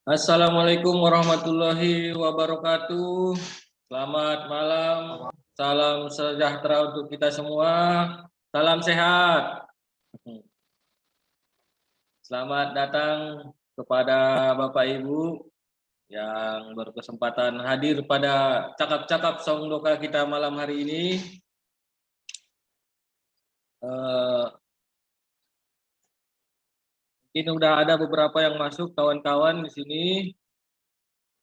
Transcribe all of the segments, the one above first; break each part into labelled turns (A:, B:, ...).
A: Assalamualaikum warahmatullahi wabarakatuh. Selamat malam. Salam sejahtera untuk kita semua. Salam sehat. Selamat datang kepada Bapak Ibu yang berkesempatan hadir pada cakap-cakap Saung Doka kita malam hari ini. Ini udah ada beberapa yang masuk kawan-kawan di sini.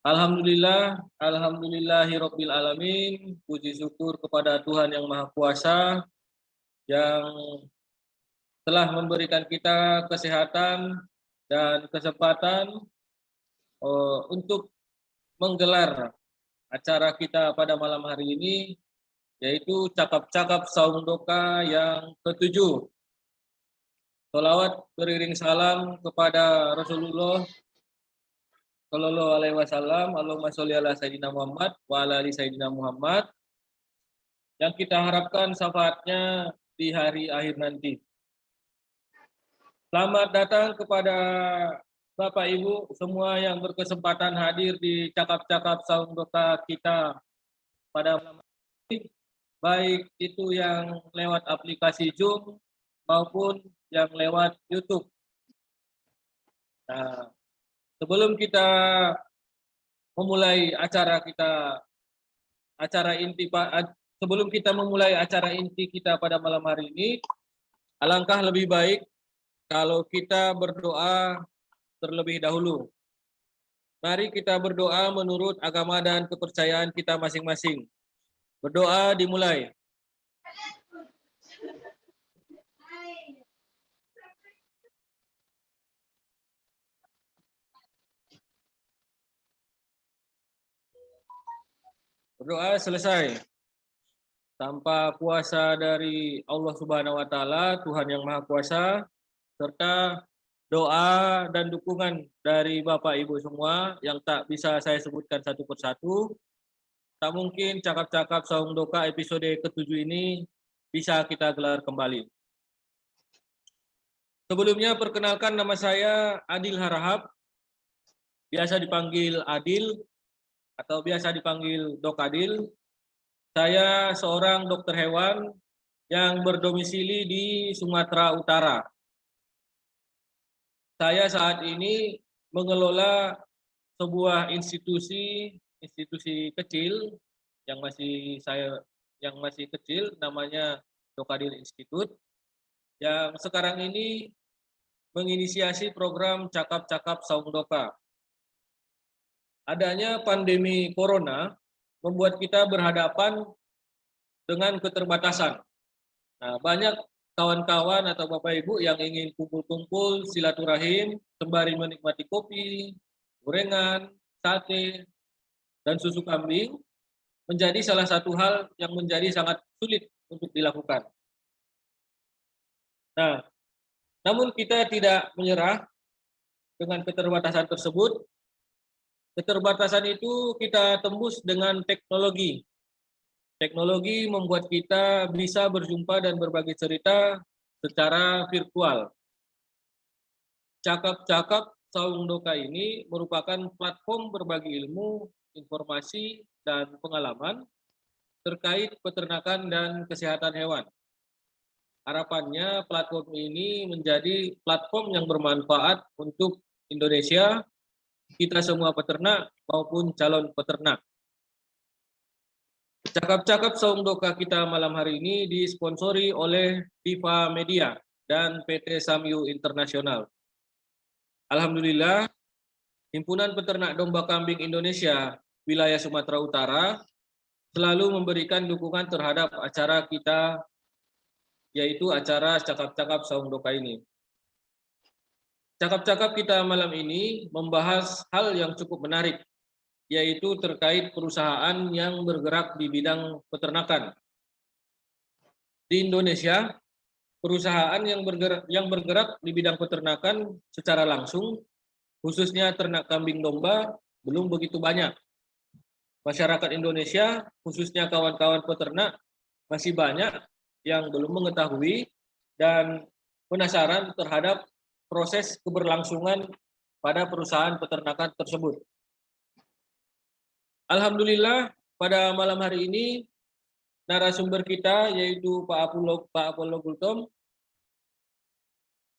A: Alhamdulillahirabbil alamin. Puji syukur kepada Tuhan yang Maha Kuasa yang telah memberikan kita kesehatan dan kesempatan untuk menggelar acara kita pada malam hari ini, yaitu cakap-cakap Saung Doka yang ke-7. Sholawat beriring salam kepada Rasulullah Shallallahu Alaihi Wasallam. Allahumma sholli ala Sayyidina Muhammad wa ala ali Sayyidina Muhammad, yang kita harapkan syafaatnya di hari akhir nanti. Selamat datang kepada Bapak Ibu semua yang berkesempatan hadir di cakap-cakap Saung Doka kita pada malam ini, baik itu yang lewat aplikasi Zoom maupun yang lewat YouTube. Nah, sebelum kita memulai sebelum kita memulai acara inti kita pada malam hari ini, alangkah lebih baik kalau kita berdoa terlebih dahulu. Mari kita berdoa menurut agama dan kepercayaan kita masing-masing. Berdoa dimulai. Berdoa selesai. Tanpa kuasa dari Allah Subhanahu wa Ta'ala, Tuhan yang Maha Kuasa, serta doa dan dukungan dari Bapak Ibu semua yang tak bisa saya sebutkan satu persatu, tak mungkin cakap-cakap Saung Doka episode ke-7 ini bisa kita gelar kembali. Sebelumnya perkenalkan, nama saya Adil Harahap, biasa dipanggil Adil atau biasa dipanggil Dok Adil. Saya seorang dokter hewan yang berdomisili di Sumatera Utara. Saya saat ini mengelola sebuah institusi kecil yang masih kecil, namanya Dokadil Institute, yang sekarang ini menginisiasi program cakap-cakap Saung Doka. Adanya pandemi corona membuat kita berhadapan dengan keterbatasan. Nah, banyak kawan-kawan atau Bapak Ibu yang ingin kumpul-kumpul silaturahim sembari menikmati kopi, gorengan, sate, dan susu kambing menjadi salah satu hal yang menjadi sangat sulit untuk dilakukan. Nah, namun kita tidak menyerah dengan keterbatasan tersebut. Keterbatasan itu kita tembus dengan teknologi. Teknologi membuat kita bisa berjumpa dan berbagi cerita secara virtual. Cakap-cakap Saung Doka ini merupakan platform berbagi ilmu, informasi, dan pengalaman terkait peternakan dan kesehatan hewan. Harapannya platform ini menjadi platform yang bermanfaat untuk Indonesia, kita semua peternak maupun calon peternak. Cakap-cakap Saung Doka kita malam hari ini disponsori oleh Diva Media dan PT Samyu Internasional. Alhamdulillah, Himpunan Peternak Domba Kambing Indonesia wilayah Sumatera Utara selalu memberikan dukungan terhadap acara kita, yaitu acara cakap-cakap Saung Doka ini. Cakap-cakap kita malam ini membahas hal yang cukup menarik, yaitu terkait perusahaan yang bergerak di bidang peternakan. Di Indonesia, perusahaan yang bergerak di bidang peternakan secara langsung, khususnya ternak kambing domba, belum begitu banyak. Masyarakat Indonesia, khususnya kawan-kawan peternak, masih banyak yang belum mengetahui dan penasaran terhadap proses keberlangsungan pada perusahaan peternakan tersebut. Alhamdulillah pada malam hari ini narasumber kita yaitu Pak Apollo Gultom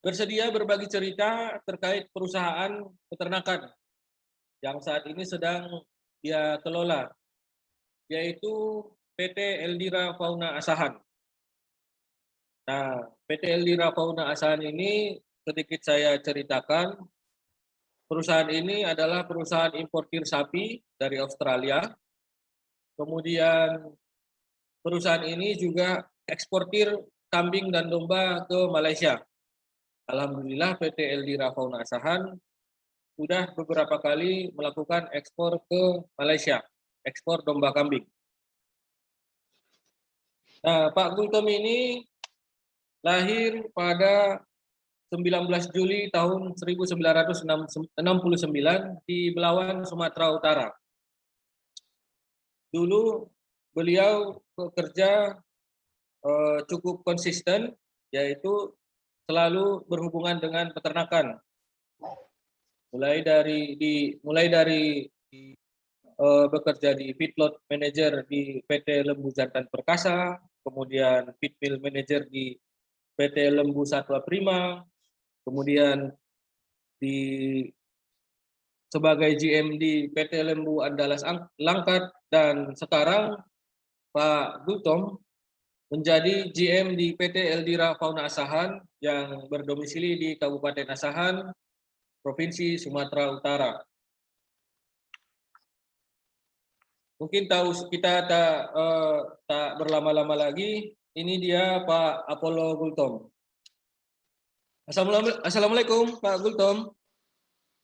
A: bersedia berbagi cerita terkait perusahaan peternakan yang saat ini sedang dia kelola, yaitu PT Eldira Fauna Asahan. Nah, PT Eldira Fauna Asahan ini sedikit saya ceritakan. Perusahaan ini adalah perusahaan importir sapi dari Australia. Kemudian perusahaan ini juga eksportir kambing dan domba ke Malaysia. Alhamdulillah PT Eldira Fauna Asahan sudah beberapa kali melakukan ekspor ke Malaysia, ekspor domba kambing. Nah, Pak Gultom ini lahir pada 19 Juli tahun 1969 di Belawan, Sumatera Utara. Dulu beliau bekerja cukup konsisten, yaitu selalu berhubungan dengan peternakan. Mulai dari bekerja di feedlot manager di PT Lembu Jantan Perkasa, kemudian feed mill manager di PT Lembu Satwa Prima, kemudian sebagai GM di PT Lembu Andalas Langkat, dan sekarang Pak Gultom menjadi GM di PT Eldira Fauna Asahan yang berdomisili di Kabupaten Asahan, Provinsi Sumatera Utara. Mungkin kita tak berlama-lama lagi. Ini dia Pak Apollo Gultom. Assalamualaikum Pak Gultom.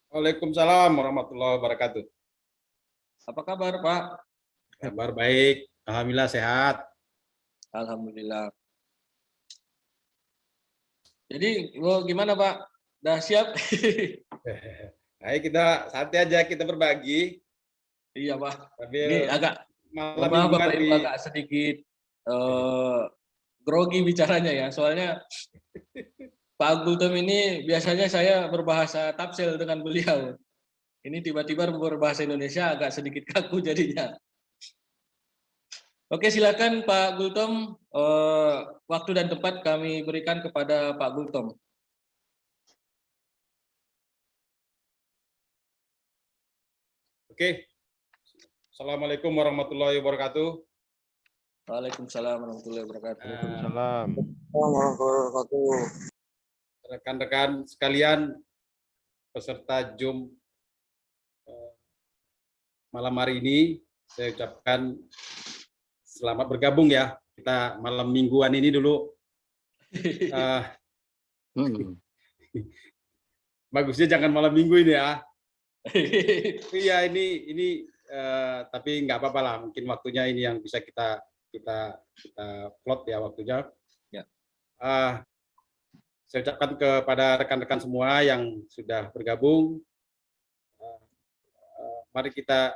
B: Waalaikumsalam warahmatullahi wabarakatuh.
A: Apa kabar Pak?
B: Kabar baik, alhamdulillah sehat.
A: Alhamdulillah. Jadi gimana Pak? Udah siap?
B: Ayo kita santai aja, kita berbagi.
A: Iya Pak.
B: Tapi
A: Ini agak maaf Bapak Ibu agak sedikit grogi bicaranya ya. Soalnya Pak Gultom ini biasanya saya berbahasa Tapsel dengan beliau. Ini tiba-tiba berbahasa Indonesia agak sedikit kaku jadinya. Oke, silakan Pak Gultom. Waktu dan tempat kami berikan kepada Pak Gultom.
B: Oke. Assalamualaikum warahmatullahi wabarakatuh.
A: Waalaikumsalam warahmatullahi wabarakatuh.
C: Waalaikumsalam.
B: Rekan-rekan sekalian, peserta Zoom malam hari ini, saya ucapkan selamat bergabung ya. Kita malam mingguan ini dulu. Bagusnya jangan malam minggu ini ya. Iya ini tapi nggak apa-apa lah. Mungkin waktunya ini yang bisa kita plot ya waktunya.
A: Ya.
B: Saya ucapkan kepada rekan-rekan semua yang sudah bergabung. Mari kita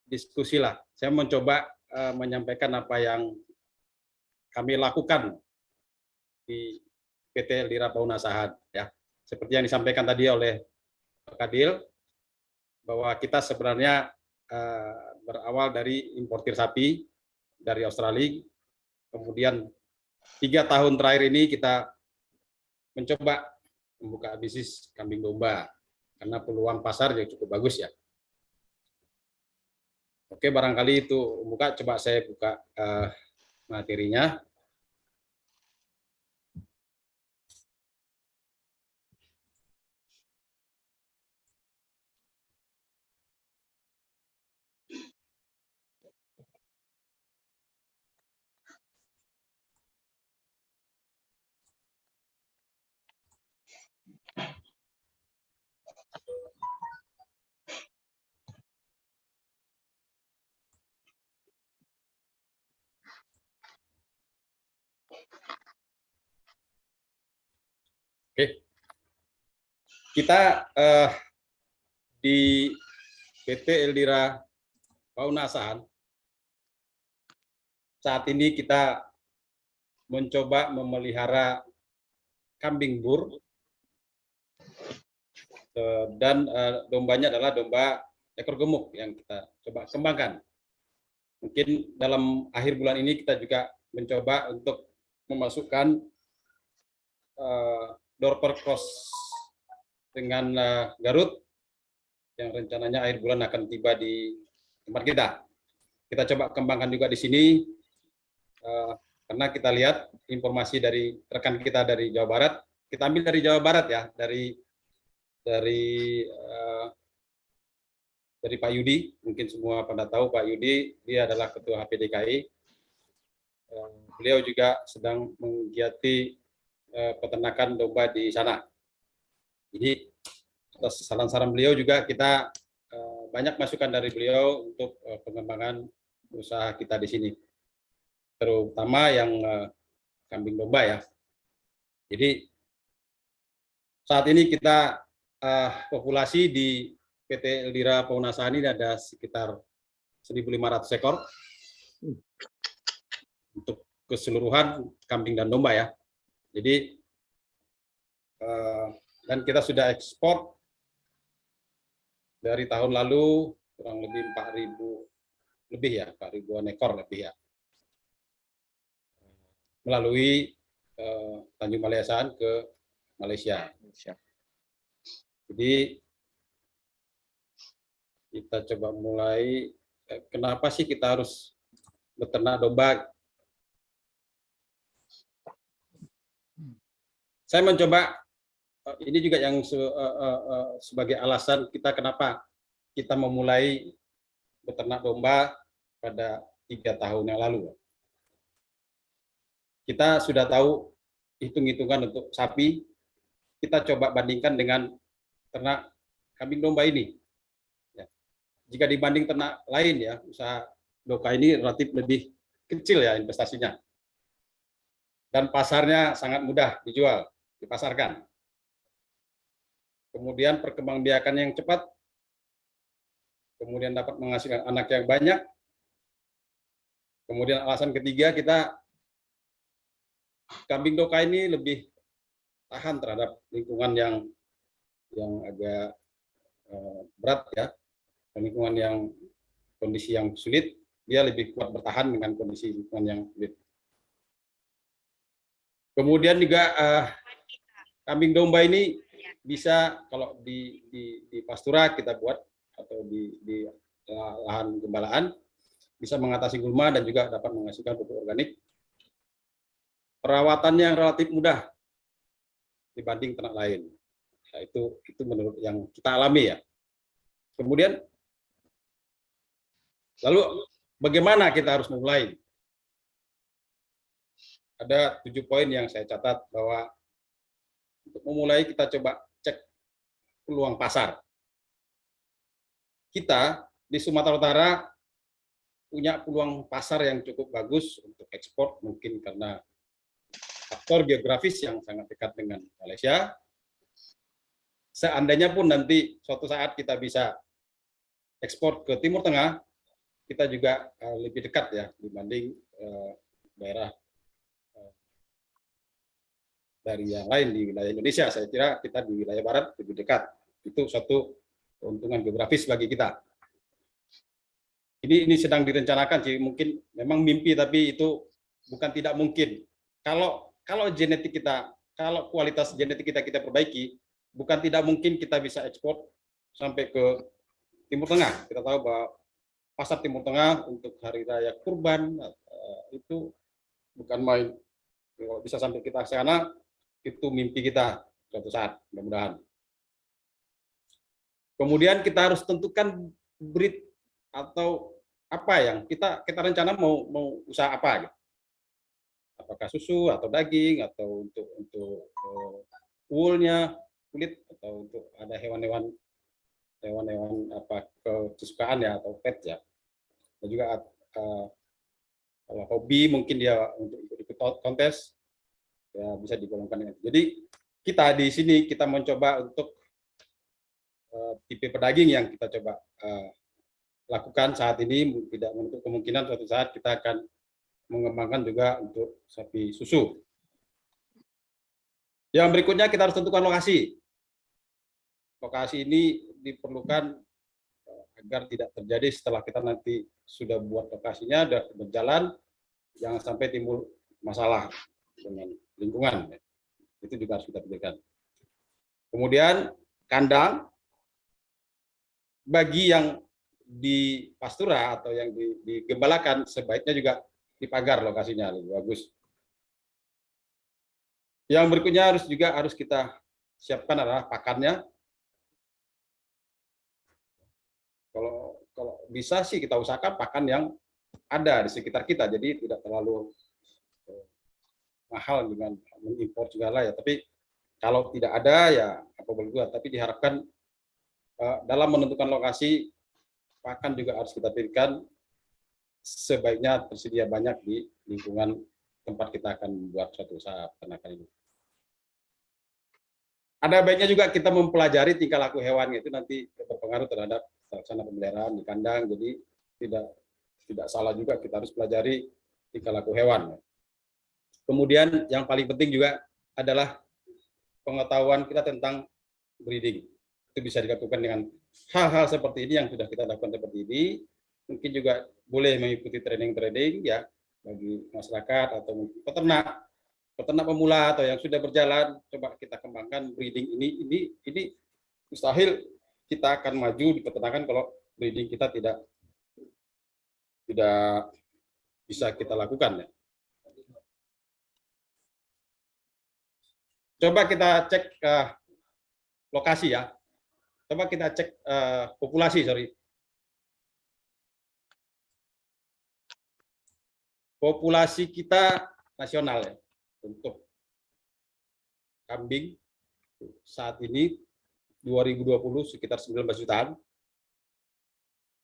B: diskusi lah. Saya mencoba menyampaikan apa yang kami lakukan di PT Eldira Fauna Asahan ya. Seperti yang disampaikan tadi oleh Pak Kadil, bahwa kita sebenarnya berawal dari importir sapi dari Australia. Kemudian 3 tahun terakhir ini kita mencoba membuka bisnis kambing domba karena peluang pasar yang cukup bagus ya. Oke, barangkali itu coba saya buka materinya. Oke, kita di PT Eldira Fauna Asahan saat ini kita mencoba memelihara kambing bur Dan dombanya adalah domba ekor gemuk yang kita coba kembangkan. Mungkin dalam akhir bulan ini kita juga mencoba untuk memasukkan door per cross dengan Garut yang rencananya akhir bulan akan tiba di tempat kita. Kita coba kembangkan juga di sini karena kita lihat informasi dari rekan kita dari Jawa Barat. Kita ambil dari Jawa Barat ya, dari Pak Yudi. Mungkin semua pada tahu Pak Yudi, dia adalah Ketua HPDKI. Beliau juga sedang menggiati peternakan domba di sana. Jadi atas saran-saran beliau juga kita banyak masukan dari beliau untuk pengembangan usaha kita di sini, terutama yang kambing domba ya. Jadi saat ini kita populasi di PT Elira Paunasani ada sekitar 1.500 ekor untuk keseluruhan kambing dan domba ya. Jadi dan kita sudah ekspor dari tahun lalu kurang lebih 4.000 lebih ya, 4.000-an ekor lebih ya, melalui Tanjung Maliasaan ke Malaysia. Jadi kita coba mulai, kenapa sih kita harus beternak domba? Saya mencoba, ini juga yang sebagai alasan kita kenapa kita memulai beternak domba pada 3 tahun yang lalu. Kita sudah tahu hitung-hitungan untuk sapi, kita coba bandingkan dengan ternak kambing domba ini. Ya. Jika dibanding ternak lain ya, usaha doka ini relatif lebih kecil ya investasinya. Dan pasarnya sangat mudah dijual, dipasarkan. Kemudian perkembangbiakan yang cepat, kemudian dapat menghasilkan anak yang banyak. Kemudian alasan ketiga, kita kambing doka ini lebih tahan terhadap lingkungan yang agak berat ya, lingkungan yang kondisi yang sulit, dia lebih kuat bertahan dengan kondisi lingkungan yang sulit. Kemudian juga kambing domba ini bisa kalau di pastura kita buat atau di lahan gembalaan bisa mengatasi gulma dan juga dapat menghasilkan pupuk organik. Perawatannya yang relatif mudah dibanding ternak lain. Nah, itu menurut yang kita alami ya. Kemudian lalu bagaimana kita harus memulai? Ada 7 poin yang saya catat bahwa untuk memulai kita coba cek peluang pasar. Kita di Sumatera Utara punya peluang pasar yang cukup bagus untuk ekspor, mungkin karena faktor geografis yang sangat dekat dengan Malaysia. Seandainya pun nanti suatu saat kita bisa ekspor ke Timur Tengah, kita juga lebih dekat ya dibanding daerah dari yang lain di wilayah Indonesia. Saya kira kita di wilayah barat lebih dekat. Itu suatu keuntungan geografis bagi kita. Ini sedang direncanakan sih, mungkin memang mimpi tapi itu bukan tidak mungkin. Kalau genetik kita, kalau kualitas genetik kita perbaiki, bukan tidak mungkin kita bisa ekspor sampai ke Timur Tengah. Kita tahu bahwa pasar Timur Tengah untuk hari raya Kurban itu bukan main. Kalau bisa sampai kita ke sana, itu mimpi kita suatu saat, mudah-mudahan. Kemudian kita harus tentukan breed atau apa yang kita rencana mau usaha apa gitu. Apakah susu atau daging atau untuk woolnya, kulit, atau untuk ada hewan-hewan apa kesukaan ya atau pet ya. Dan juga kalau hobi mungkin dia untuk ikut kontes ya bisa digolongkan dengan itu. Jadi kita di sini kita mencoba untuk tipe pedaging yang kita coba lakukan saat ini, tidak menutup kemungkinan suatu saat kita akan mengembangkan juga untuk sapi susu. Yang berikutnya kita harus tentukan lokasi. lokasi ini diperlukan agar tidak terjadi setelah kita nanti sudah buat lokasinya, sudah berjalan, jangan sampai timbul masalah dengan lingkungan. Itu juga harus kita pikirkan. Kemudian kandang bagi yang di pastura atau yang digembalakan sebaiknya juga dipagar lokasinya lebih bagus. Yang berikutnya harus kita siapkan adalah pakannya. Kalau bisa sih kita usahakan pakan yang ada di sekitar kita, jadi tidak terlalu mahal dengan mengimpor segala ya. Tapi kalau tidak ada ya apa boleh buat. Tapi diharapkan dalam menentukan lokasi pakan juga harus kita pikirkan sebaiknya tersedia banyak di lingkungan tempat kita akan membuat suatu usaha peternakan ini. Ada baiknya juga kita mempelajari tingkah laku hewan, itu nanti berpengaruh terhadap laksana pemeliharaan di kandang. Jadi tidak salah juga kita harus pelajari tingkah laku hewan. Kemudian yang paling penting juga adalah pengetahuan kita tentang breeding. Itu bisa dilakukan dengan hal-hal seperti ini yang sudah kita lakukan seperti ini. Mungkin juga boleh mengikuti training ya bagi masyarakat atau mungkin peternak pemula atau yang sudah berjalan. Coba kita kembangkan breeding ini mustahil kita akan maju di peternakan kalau breeding kita tidak bisa kita lakukan ya. Coba kita cek lokasi ya. Coba kita cek populasi, populasi kita nasional ya, untuk kambing saat ini 2020 sekitar 19 jutaan.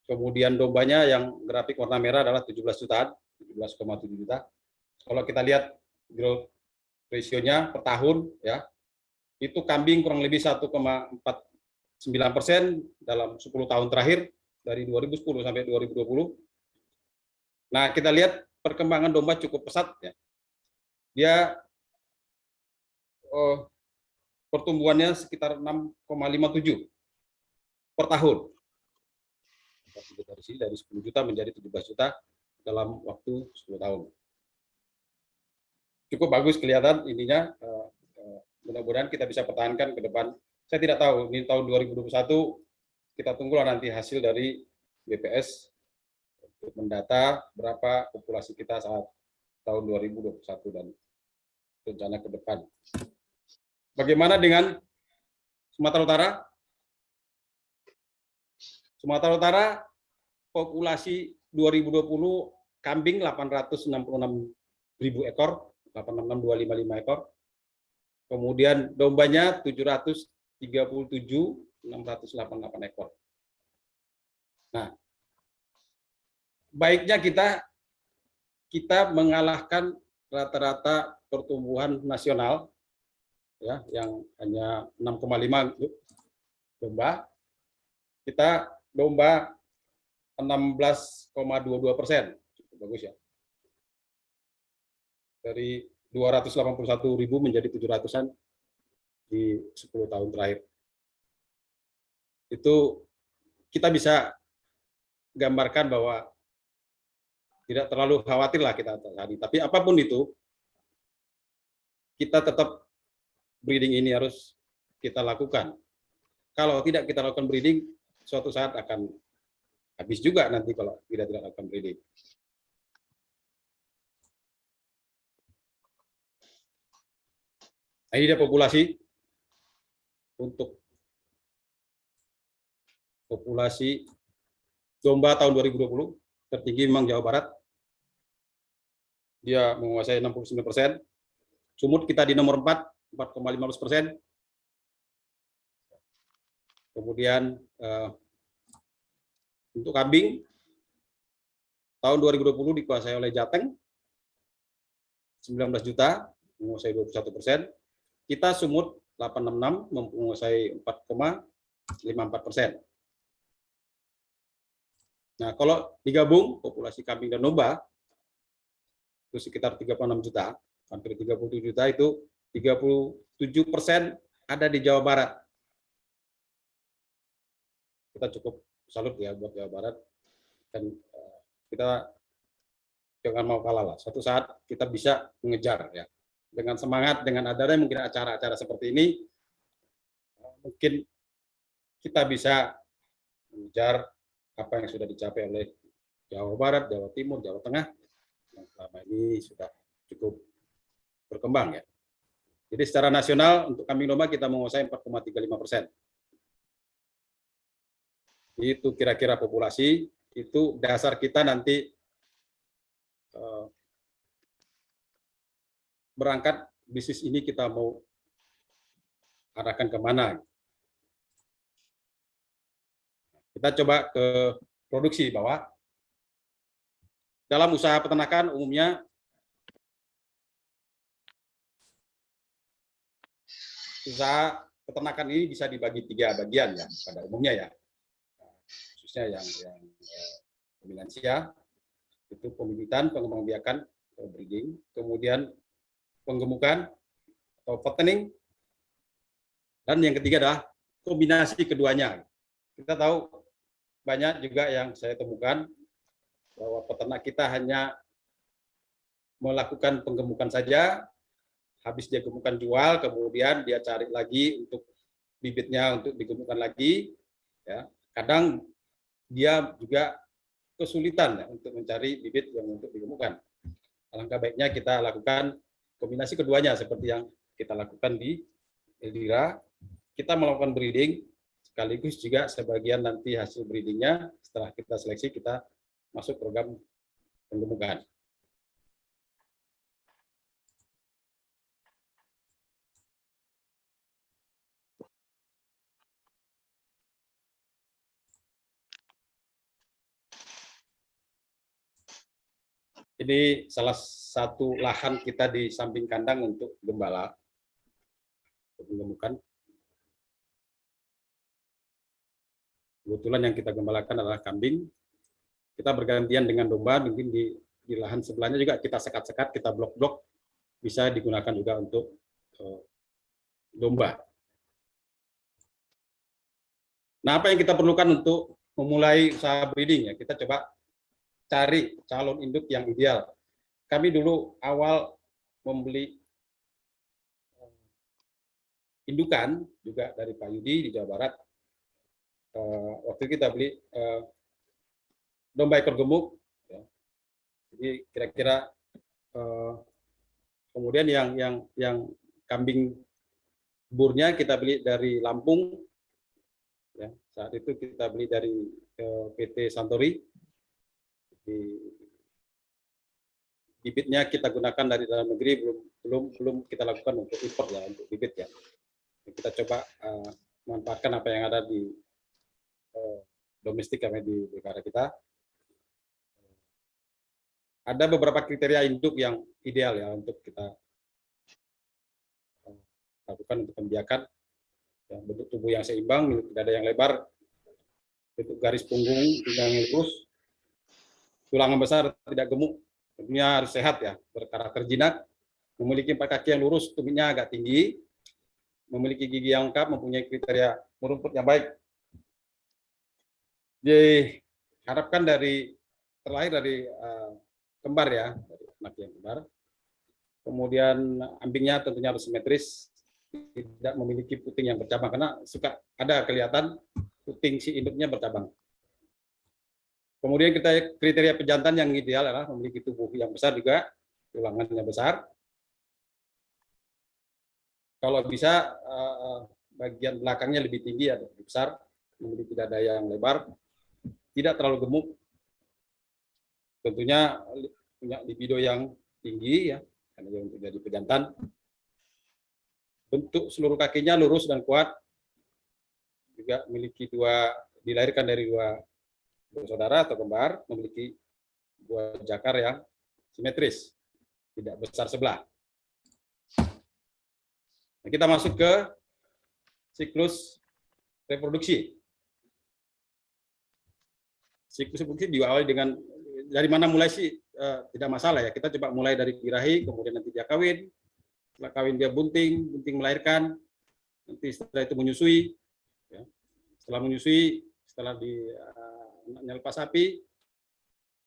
B: Kemudian dombanya yang grafik warna merah adalah 17 jutaan, 17,7 juta. Kalau kita lihat growth ratio-nya per tahun ya, itu kambing kurang lebih 1,49% dalam 10 tahun terakhir dari 2010 sampai 2020. Nah, kita lihat perkembangan domba cukup pesat ya. Dia pertumbuhannya sekitar 6,57 per tahun. Dari 10 juta menjadi 17 juta dalam waktu 10 tahun. Cukup bagus kelihatan ininya. Mudah-mudahan kita bisa pertahankan ke depan. Saya tidak tahu, ini tahun 2021 kita tunggulah nanti hasil dari BPS untuk mendata berapa populasi kita saat tahun 2021 dan rencana ke depan. Bagaimana dengan Sumatera Utara? Sumatera Utara populasi 2020 kambing 866.000 ekor, 866.255 ekor. Kemudian dombanya 737.688 ekor. Nah, baiknya kita mengalahkan rata-rata pertumbuhan nasional ya yang hanya 6,5 domba. Kita domba 16,22%, cukup bagus ya. Dari 281.000 menjadi 700-an di 10 tahun terakhir. Itu kita bisa gambarkan bahwa tidak terlalu khawatirlah kita tadi. Tapi apapun itu, kita tetap breeding ini harus kita lakukan. Kalau tidak kita lakukan breeding, suatu saat akan habis juga nanti kalau tidak lakukan breeding. Nah, ini dia populasi untuk populasi domba tahun 2020 tertinggi memang Jawa Barat. Dia menguasai 69%. Sumut kita di nomor 4, 4,15%. Kemudian untuk kambing tahun 2020 dikuasai oleh Jateng 19 juta, menguasai 21%. Kita Sumut 866 menguasai 4,54%. Nah, kalau digabung populasi kambing dan domba itu sekitar 36 juta, hampir 37 juta, itu 37% ada di Jawa Barat. kita cukup salut ya buat Jawa Barat, dan kita jangan mau kalah lah. Suatu saat kita bisa mengejar ya. Dengan semangat, dengan adanya mungkin acara-acara seperti ini, mungkin kita bisa mengejar apa yang sudah dicapai oleh Jawa Barat, Jawa Timur, Jawa Tengah yang selama ini sudah cukup berkembang ya. Jadi secara nasional untuk kambing domba kita menguasai 4,35%. Itu kira-kira populasi, itu dasar kita nanti berangkat bisnis ini kita mau arahkan kemana. Kita coba ke produksi bahwa dalam usaha peternakan umumnya usaha peternakan ini bisa dibagi 3 bagian ya pada umumnya ya, khususnya yang dominansia itu pembibitan, pengembangbiakan atau breeding, kemudian penggemukan atau fattening, dan yang ketiga adalah kombinasi keduanya. Kita tahu banyak juga yang saya temukan bahwa peternak kita hanya melakukan penggemukan saja, habis dia gemukan jual, kemudian dia cari lagi untuk bibitnya untuk digemukan lagi. Ya, kadang dia juga kesulitan ya, untuk mencari bibit yang untuk digemukan. Alangkah baiknya kita lakukan kombinasi keduanya seperti yang kita lakukan di Elira. Kita melakukan breeding, sekaligus juga sebagian nanti hasil breedingnya setelah kita seleksi kita masuk program penggemukan. Ini salah satu lahan kita di samping kandang untuk gembala, untuk menggemukan. Kebetulan yang kita gembalakan adalah kambing. Kita bergantian dengan domba, mungkin di lahan sebelahnya juga kita sekat-sekat, kita blok-blok, bisa digunakan juga untuk domba. Nah, apa yang kita perlukan untuk memulai usaha breeding ya? Kita coba cari calon induk yang ideal. Kami dulu awal membeli indukan juga dari Pak Yudi di Jawa Barat. Waktu kita beli domba ekor gemuk. Ya. Jadi kira-kira kemudian yang kambing burnya kita beli dari Lampung. Ya, saat itu kita beli dari PT Santori. Bibitnya kita gunakan dari dalam negeri, belum kita lakukan untuk import ya, untuk bibit ya. Kita coba memanfaatkan apa yang ada di domestik kami di negara kita. Ada beberapa kriteria induk yang ideal ya untuk kita lakukan untuk pembiakan. Ya, bentuk tubuh yang seimbang, tidak ada yang lebar, bentuk garis punggung yang lurus, tulang yang besar, tidak gemuk, tentunya harus sehat ya, berkarakter jinak, memiliki 4 kaki yang lurus, tumitnya agak tinggi, memiliki gigi yang lengkap, mempunyai kriteria merumput yang baik. Diharapkan terlahir dari kembar ya, dari anak yang kembar. Kemudian ambingnya tentunya harus simetris, tidak memiliki puting yang bercabang, karena suka ada kelihatan puting si induknya bercabang. Kemudian kita kriteria pejantan yang ideal adalah memiliki tubuh yang besar juga, tulangannya besar. Kalau bisa bagian belakangnya lebih tinggi atau lebih besar, memiliki dada yang lebar, tidak terlalu gemuk. Tentunya punya libido yang tinggi ya, karena untuk jadi pejantan. Bentuk seluruh kakinya lurus dan kuat. Juga memiliki dilahirkan dari 2 bersaudara atau kembar, memiliki 2 jakar yang simetris, tidak besar sebelah. Nah, kita masuk ke siklus reproduksi. Siklus reproduksi diawali dengan dari mana mulai sih tidak masalah ya. Kita coba mulai dari birahi, kemudian nanti dia kawin. Setelah kawin dia bunting melahirkan. Nanti setelah itu menyusui. Ya. Setelah setelah anaknya lepas sapi,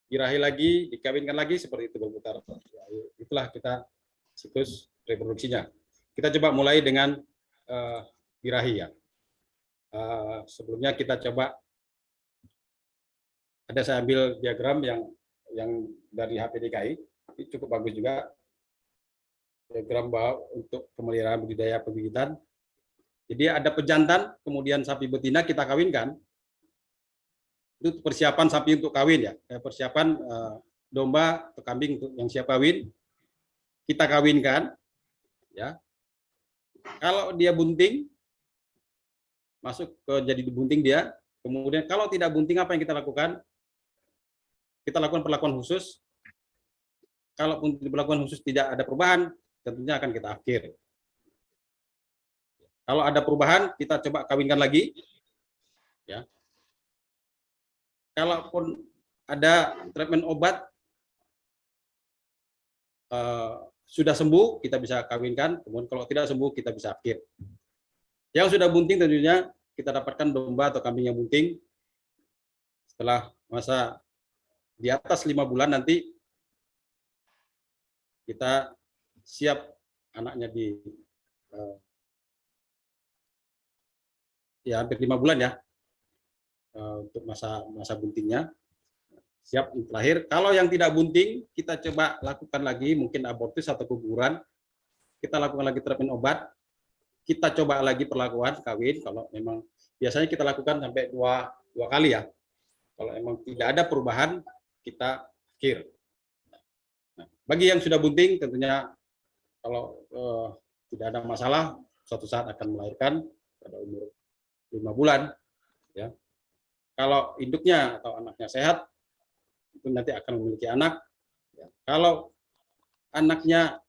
B: birahi lagi, dikawinkan lagi, seperti itu berputar. Itulah kita siklus reproduksinya. Kita coba mulai dengan birahi ya. Sebelumnya kita coba, saya ambil diagram yang dari HP DKI, ini cukup bagus juga. Diagram bahwa untuk pemeliharaan budidaya pegigitan. Jadi ada pejantan, kemudian sapi betina kita kawinkan. Itu persiapan sapi untuk kawin ya. Persiapan domba atau kambing untuk yang siap kawin. Kita kawinkan ya. Kalau dia bunting, masuk ke jadi bunting dia. Kemudian kalau tidak bunting, apa yang kita lakukan? Kita lakukan perlakuan khusus. Kalau perlakuan khusus tidak ada perubahan, tentunya akan kita akhir. Kalau ada perubahan, kita coba kawinkan lagi. Ya. Kalaupun ada treatment obat sudah sembuh, kita bisa kawinkan. Kemudian kalau tidak sembuh, kita bisa akhir. Yang sudah bunting tentunya kita dapatkan domba atau kambing yang bunting. Setelah masa di atas 5 bulan nanti kita siap anaknya ya hampir 5 bulan ya untuk masa buntingnya siap untuk lahir. Kalau yang tidak bunting, kita coba lakukan lagi mungkin abortus atau guguran. Kita lakukan lagi treatment obat. Kita coba lagi perlakuan kawin. Kalau memang biasanya kita lakukan sampai dua kali ya. Kalau memang tidak ada perubahan, kita akhir. Nah, bagi yang sudah bunting, tentunya kalau tidak ada masalah, suatu saat akan melahirkan pada umur 5 bulan. Ya. Kalau induknya atau anaknya sehat, itu nanti akan memiliki anak. Ya. Kalau anaknya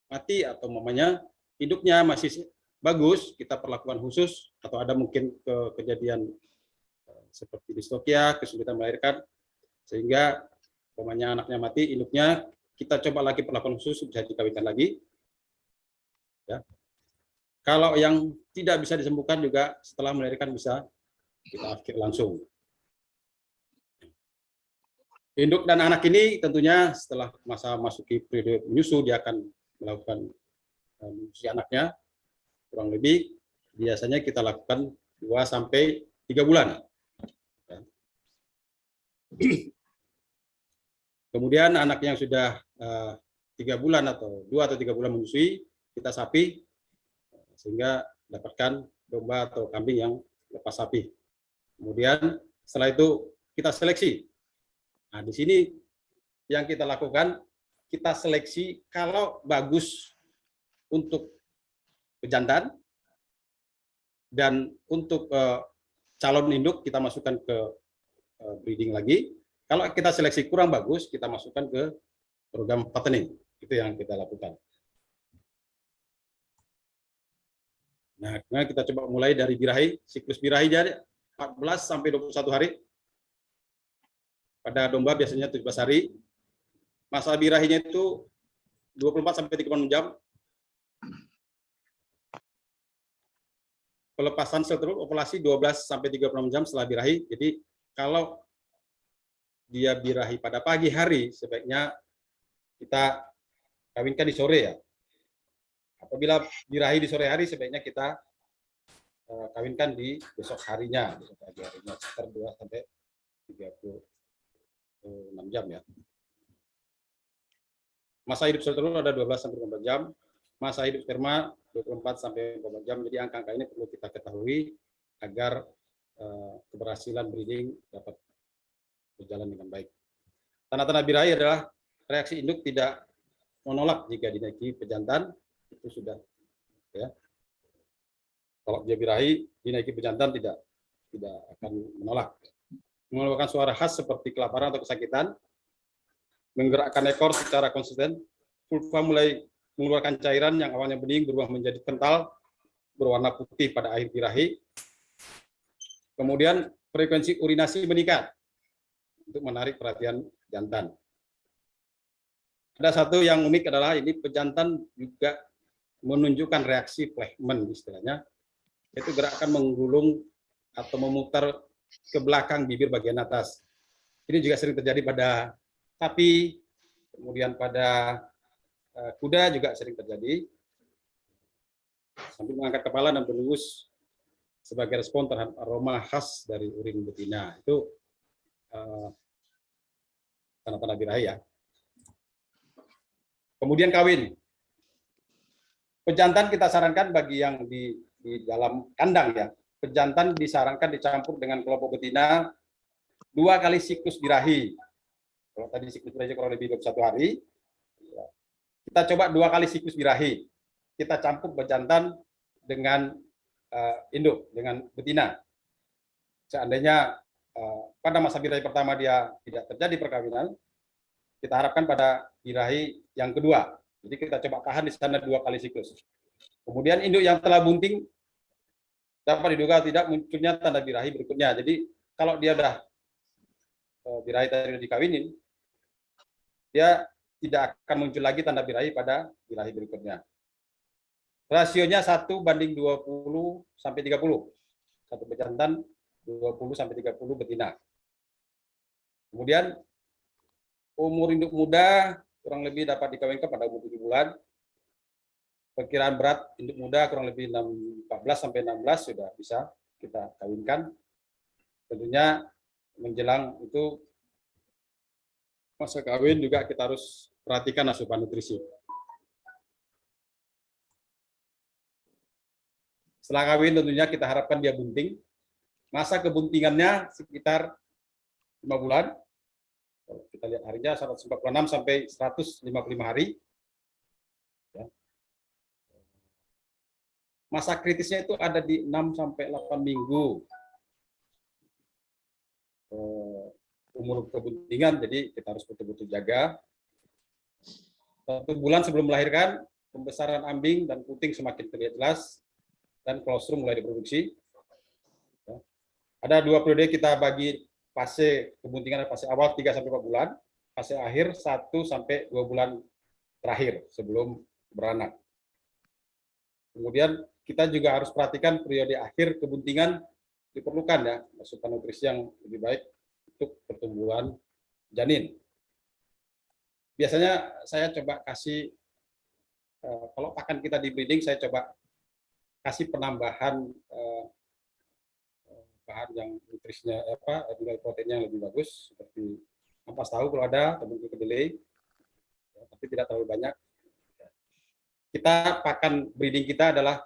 B: mati atau mamanya induknya masih bagus, kita perlakuan khusus, atau ada mungkin kejadian seperti distokia, kesulitan melahirkan, sehingga mamanya anaknya mati, induknya kita coba lagi perlakuan khusus, bisa dikawinkan lagi. Ya. Kalau yang tidak bisa disembuhkan juga setelah melahirkan bisa kita akhir langsung. Induk dan anak ini tentunya setelah masa masuki periode menyusu, dia akan melakukan menyusui anaknya, kurang lebih biasanya kita lakukan 2-3 bulan. Ya. Kemudian anak yang sudah 3 bulan atau 2 atau 3 bulan menyusui, kita sapi sehingga dapatkan domba atau kambing yang lepas sapi. Kemudian setelah itu kita seleksi. Nah, di sini yang kita lakukan, kita seleksi kalau bagus untuk pejantan dan untuk calon induk kita masukkan ke breeding lagi. Kalau kita seleksi kurang bagus, kita masukkan ke program fattening. Itu yang kita lakukan. Nah, kita coba mulai dari birahi, siklus birahi jadi 14 sampai 21 hari. Pada domba biasanya 17 hari. Masa birahinya itu 24 sampai 36 jam. Pelepasan sel telur ovulasi 12 sampai 36 jam setelah birahi. Jadi kalau dia birahi pada pagi hari, sebaiknya kita kawinkan di sore ya. Apabila birahi di sore hari, sebaiknya kita kawinkan di besok harinya, besok pagi harinya, sekitar 2 sampai 36 jam ya. Masa hidup sel telur ada 12 sampai 24 jam, masa hidup sperma 24 sampai 24 jam. Jadi angka-angka ini perlu kita ketahui agar keberhasilan breeding dapat berjalan dengan baik. Tanda-tanda birahi adalah reaksi induk tidak menolak jika dinaiki pejantan, itu sudah ya. Kalau dia birahi dinaiki pejantan tidak akan menolak. Mengeluarkan suara khas seperti kelaparan atau kesakitan, menggerakkan ekor secara konsisten, vulva mulai mengeluarkan cairan yang awalnya bening berubah menjadi kental berwarna putih pada akhir birahi. Kemudian frekuensi urinasi meningkat untuk menarik perhatian jantan. Ada satu yang unik adalah ini pejantan juga menunjukkan reaksi Fleischmann istilahnya, yaitu gerakan menggulung atau memutar ke belakang bibir bagian atas. Ini juga sering terjadi pada sapi, kemudian pada kuda juga sering terjadi. Sambil mengangkat kepala dan berdengus sebagai respon terhadap aroma khas dari urin betina. Itu tanda-tanda birahi ya. Kemudian kawin. Pejantan kita sarankan bagi yang di dalam kandang ya. Pejantan disarankan dicampur dengan kelompok betina 2 kali siklus birahi. Kalau tadi siklus birahi kurang lebih 21 hari, kita coba 2 kali siklus birahi. Kita campur pejantan dengan induk, dengan betina. Seandainya pada masa birahi pertama dia tidak terjadi perkawinan, kita harapkan pada birahi yang kedua. Jadi kita coba tahan di sana 2 kali siklus. Kemudian induk yang telah bunting dapat diduga tidak munculnya tanda birahi berikutnya. Jadi kalau dia sudah birahi tadi dikawinin, dia tidak akan muncul lagi tanda birahi pada birahi berikutnya. Rasionya 1:20 sampai 30. Satu pejantan 20 sampai 30 betina. Kemudian umur induk muda kurang lebih dapat dikawinkan pada umur 7 bulan. Perkiraan berat induk muda kurang lebih 14 sampai 16 sudah bisa kita kawinkan. Tentunya menjelang itu masa kawin juga kita harus perhatikan asupan nutrisi. Setelah kawin tentunya kita harapkan dia bunting. Masa kebuntingannya sekitar 5 bulan. Kalau kita lihat harinya 146 sampai 155 hari. Masa kritisnya itu ada di 6 sampai 8 minggu umur kebuntingan, jadi kita harus betul-betul jaga. 1 bulan sebelum melahirkan, pembesaran ambing dan puting semakin terlihat jelas, dan kolostrum mulai diproduksi. Ada 2 periode kita bagi fase kebuntingan, fase awal 3 sampai 4 bulan, fase akhir 1 sampai 2 bulan terakhir sebelum beranak. Kemudian kita juga harus perhatikan periode akhir kebuntingan diperlukan ya, asupan nutrisi yang lebih baik untuk pertumbuhan janin. Biasanya saya coba kasih, kalau pakan kita di breeding, saya coba kasih penambahan bahan yang nutrisinya nilai proteinnya yang lebih bagus, seperti ampas tahu kalau ada, tepung kedelai, tapi tidak terlalu banyak. Kita pakan breeding kita adalah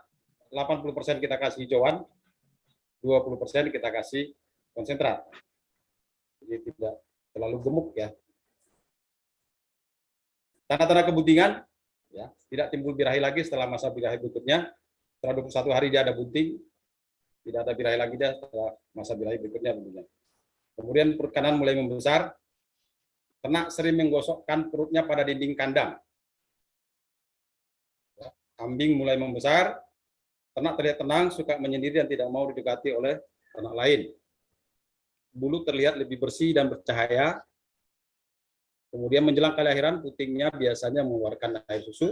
B: 80% kita kasih hijauan, 20% kita kasih konsentrat. Jadi tidak terlalu gemuk ya. Tanda-tanda kebuntingan, ya, tidak timbul birahi lagi setelah masa birahi berikutnya. Setelah 21 hari dia ada bunting, tidak ada birahi lagi dia setelah masa birahi berikutnya tentunya. Kemudian perut kanan mulai membesar, ternak sering menggosokkan perutnya pada dinding kandang. Kambing mulai membesar, ternak terlihat tenang, suka menyendiri dan tidak mau didekati oleh ternak lain. Bulu terlihat lebih bersih dan bercahaya. Kemudian menjelang kelahiran, putingnya biasanya mengeluarkan air susu.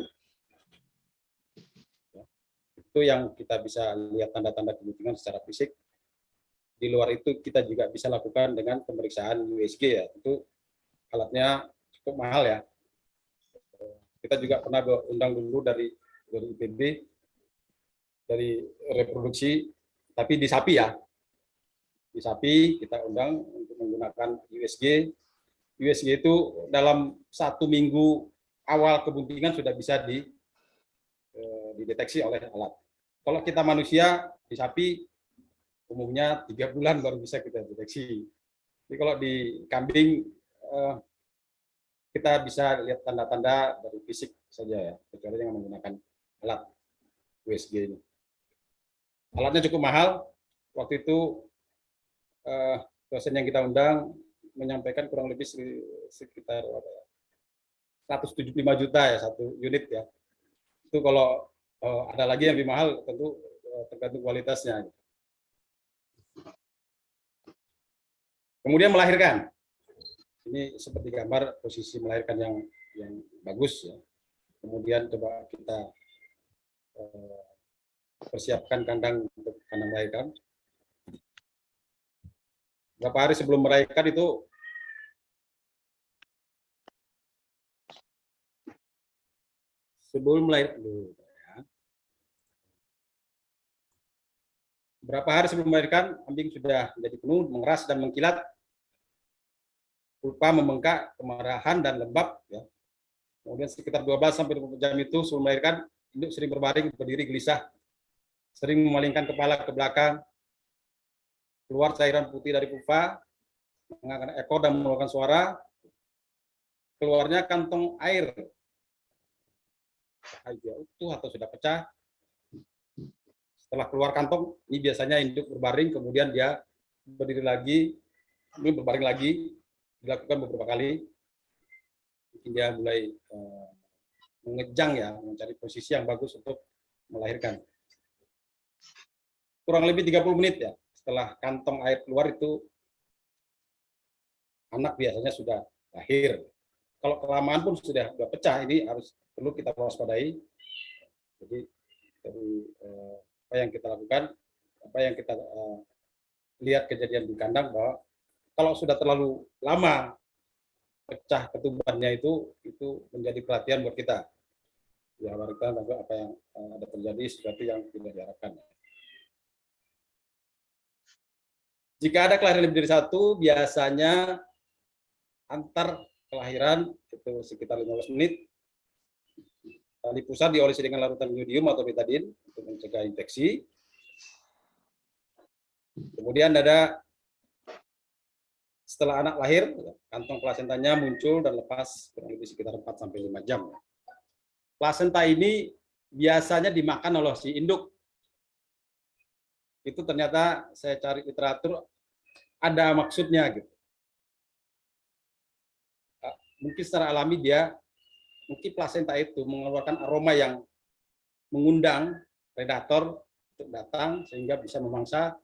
B: Itu yang kita bisa lihat tanda-tanda kebuntingan secara fisik. Di luar itu kita juga bisa lakukan dengan pemeriksaan USG ya. Itu alatnya cukup mahal ya. Kita juga pernah undang dulu dari IPB, dari reproduksi, tapi di sapi ya. Di sapi kita undang untuk menggunakan USG. USG itu dalam 1 minggu awal kebuntingan sudah bisa dideteksi oleh alat. Kalau kita manusia, di sapi umumnya 3 bulan baru bisa kita deteksi. Jadi kalau di kambing kita bisa lihat tanda-tanda dari fisik saja ya, kecuali dengan menggunakan alat USG ini. Alatnya cukup mahal. Waktu itu dosen yang kita undang menyampaikan kurang lebih sekitar 175 juta ya satu unit ya. Itu kalau ada lagi yang lebih mahal tentu tergantung kualitasnya. Kemudian melahirkan. Ini seperti gambar posisi melahirkan yang bagus ya. Kemudian coba kita persiapkan kandang untuk kandang melahirkan. Berapa hari sebelum melahirkan itu berapa hari sebelum melahirkan kambing sudah menjadi penuh, mengeras dan mengkilat, pulpa membengkak, kemerahan dan lembab ya. Kemudian sekitar 12 sampai 20 jam itu sebelum melahirkan, induk sering berbaring, berdiri gelisah, sering memalingkan kepala ke belakang, keluar cairan putih dari pulpa, mengangkat ekor dan mengeluarkan suara, keluarnya kantong air, dia utuh atau sudah pecah. Setelah keluar kantong, ini biasanya induk berbaring, kemudian dia berdiri lagi, kemudian berbaring lagi, dilakukan beberapa kali. Mungkin dia mulai mengejang ya, mencari posisi yang bagus untuk melahirkan. Kurang lebih 30 menit ya, setelah kantong air keluar itu anak biasanya sudah lahir. Kalau kelamaan pun sudah pecah, ini harus perlu kita waspadai. Jadi apa yang kita lakukan, apa yang kita lihat kejadian di kandang, bahwa kalau sudah terlalu lama pecah ketubannya itu menjadi perhatian buat kita. Ya, kita apa yang ada terjadi sesuatu yang tidak diharapkan. Jika ada kelahiran lebih dari satu, biasanya antar kelahiran itu sekitar 15 menit. Tali pusar diolesi dengan larutan iodium atau betadine untuk mencegah infeksi. Kemudian ada setelah anak lahir, kantong plasentanya muncul dan lepas kurang lebih sekitar 4 sampai 5 jam. Plasenta ini biasanya dimakan oleh si induk. Itu ternyata saya cari literatur ada maksudnya gitu. Mungkin secara alami mungkin plasenta itu mengeluarkan aroma yang mengundang predator untuk datang sehingga bisa memangsa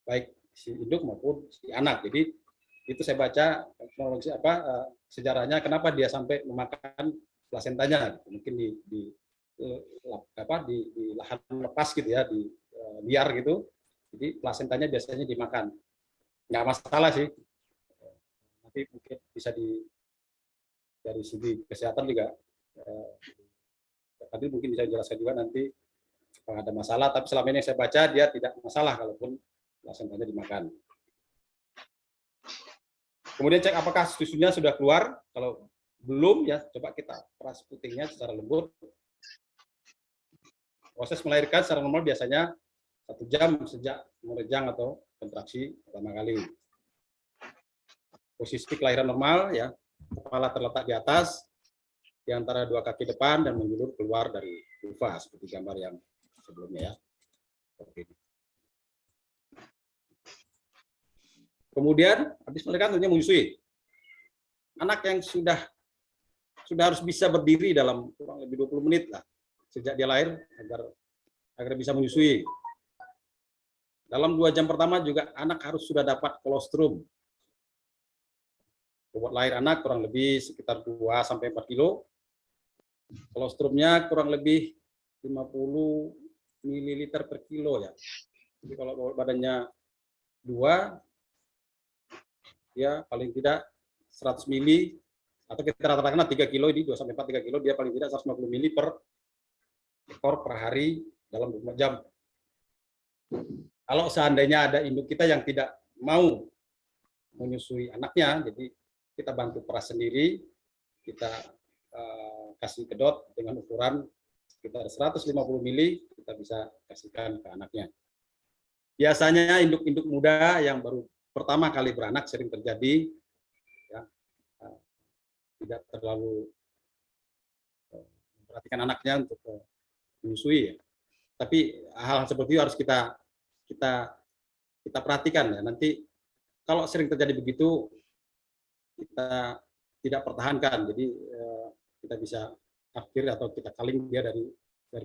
B: baik si induk maupun si anak. Jadi itu saya baca sejarahnya kenapa dia sampai memakan plasentanya. Mungkin di lahan lepas gitu ya, di liar gitu. Jadi plasentanya biasanya dimakan. Nggak masalah sih. Nanti mungkin bisa dari segi kesehatan juga tadi mungkin bisa dijelaskan juga nanti kalau ada masalah, tapi selama ini yang saya baca dia tidak masalah kalaupun plasentanya dimakan. Kemudian cek apakah susunya sudah keluar. Kalau belum ya coba kita peras putingnya secara lembut. Proses melahirkan secara normal biasanya 1 jam sejak merejang atau kontraksi pertama kali. Posisi kelahiran normal ya, kepala terletak di atas, di antara 2 kaki depan dan menjulur keluar dari vulva seperti gambar yang sebelumnya ya. Oke. Kemudian habis melahirkan tentunya menyusui. Anak yang sudah harus bisa berdiri dalam kurang lebih 20 menit lah sejak dia lahir agar bisa menyusui. Dalam 2 jam pertama juga anak harus sudah dapat kolostrum. Bobot lahir anak kurang lebih sekitar 2 sampai 4 kilo. Kolostrumnya kurang lebih 50 ml per kilo ya. Jadi kalau badannya 2 ya paling tidak 100 mili atau kita rata-rata 3 kilo, ini 2 sampai 4 3 kilo, dia paling tidak 150 mili per ekor per hari dalam 24 jam. Kalau seandainya ada induk kita yang tidak mau menyusui anaknya, jadi kita bantu peras sendiri, kita kasih kedot dengan ukuran sekitar 150 mili, kita bisa kasihkan ke anaknya. Biasanya induk-induk muda yang baru pertama kali beranak sering terjadi ya, tidak terlalu memperhatikan anaknya untuk menyusui ya. Tapi hal seperti itu harus kita perhatikan ya. Nanti kalau sering terjadi begitu kita tidak pertahankan, jadi kita bisa akhir atau kita kaling dia dari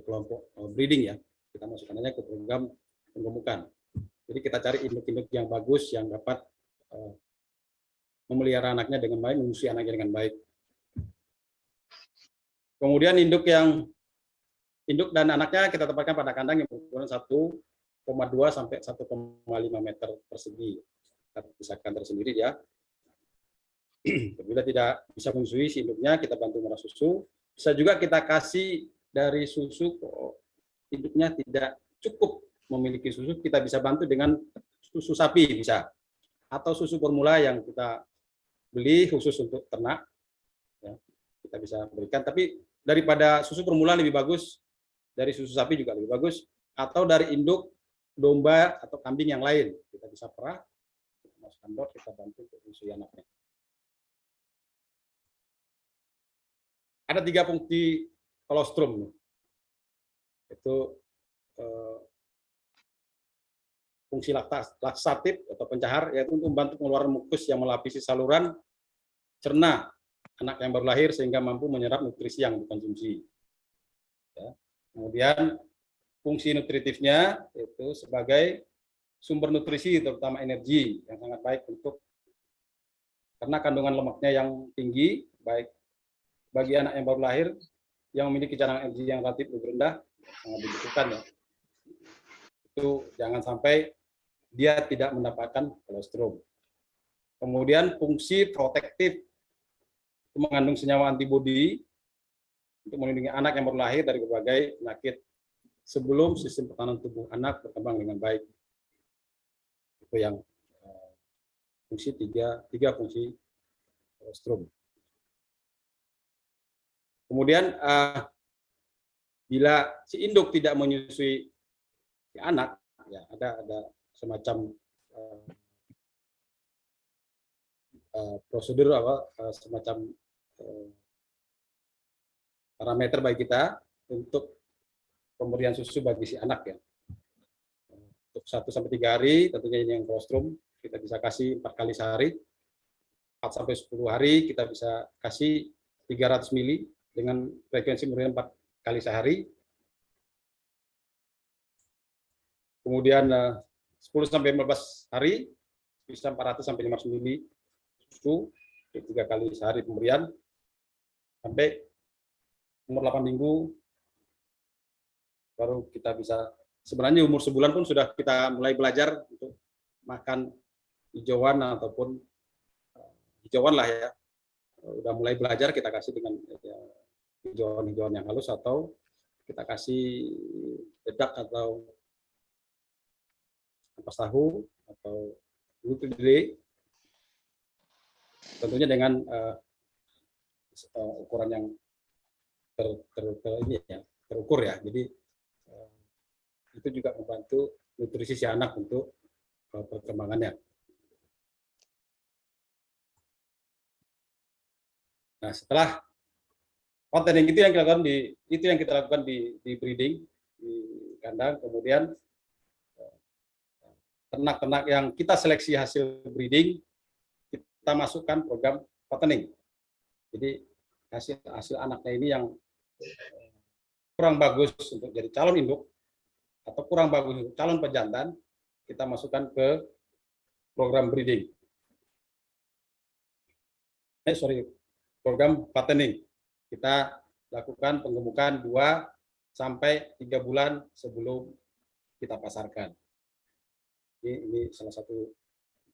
B: kelompok breeding ya, kita masukkannya ke program penggemukan. Jadi kita cari induk-induk yang bagus yang dapat memelihara anaknya dengan baik, menyusui anaknya dengan baik. Kemudian induk dan anaknya kita tempatkan pada kandang yang berukuran 1,2 sampai 1,5 meter persegi. pisahkan tersendiri ya. Apabila tidak bisa menyusui si induknya, kita bantu merah susu. Bisa juga kita kasih dari susu kok induknya tidak cukup memiliki susu, kita bisa bantu dengan susu sapi bisa, atau susu formula yang kita beli khusus untuk ternak, ya, kita bisa berikan. Tapi daripada susu formula lebih bagus, dari susu sapi juga lebih bagus, atau dari induk domba atau kambing yang lain, kita bisa perah, kita masukkan dot, kita bantu untuk menyusui anaknya. Ada 3 fungsi kolostrum, itu fungsi laksatif atau pencahar, yaitu untuk membantu pengeluaran mukus yang melapisi saluran cerna anak yang baru lahir sehingga mampu menyerap nutrisi yang dikonsumsi. Ya. Kemudian fungsi nutritifnya itu sebagai sumber nutrisi terutama energi yang sangat baik untuk, karena kandungan lemaknya yang tinggi, baik bagi anak yang baru lahir yang memiliki cadangan energi yang relatif lebih rendah, sangat dibutuhkan ya. Itu jangan sampai dia tidak mendapatkan kolostrum. Kemudian fungsi protektif, itu mengandung senyawa antibodi untuk melindungi anak yang baru lahir dari berbagai penyakit sebelum sistem pertahanan tubuh anak berkembang dengan baik. Itu yang fungsi tiga fungsi kolostrum. Kemudian bila si induk tidak menyusui si anak, ya ada semacam prosedur semacam parameter bagi kita untuk pemberian susu bagi si anak ya. Untuk 1-3 hari, tentunya ini yang kolostrum, kita bisa kasih 4 kali sehari. 4-10 hari kita bisa kasih 300 mili dengan frekuensi pemberian 4 kali sehari. Kemudian 10-15 hari bisa 400-500 mili susu 3 kali sehari pemberian sampai umur 8 minggu baru kita bisa, sebenarnya umur sebulan pun sudah kita mulai belajar untuk makan hijauan ataupun hijauan lah ya, udah mulai belajar kita kasih dengan hijauan yang halus atau kita kasih dedak atau ampas tahu atau gulai, tentunya dengan ukuran yang terukur ya. Jadi itu juga membantu nutrisi si anak untuk perkembangannya. Nah, setelah fattening itu yang kita lakukan di breeding di kandang. Kemudian ternak-ternak yang kita seleksi hasil breeding kita masukkan program fattening. Jadi hasil anaknya ini yang kurang bagus untuk jadi calon induk atau kurang bagus untuk calon pejantan, kita masukkan ke program breeding. Program fattening. Kita lakukan penggemukan 2-3 bulan sebelum kita pasarkan. Ini salah satu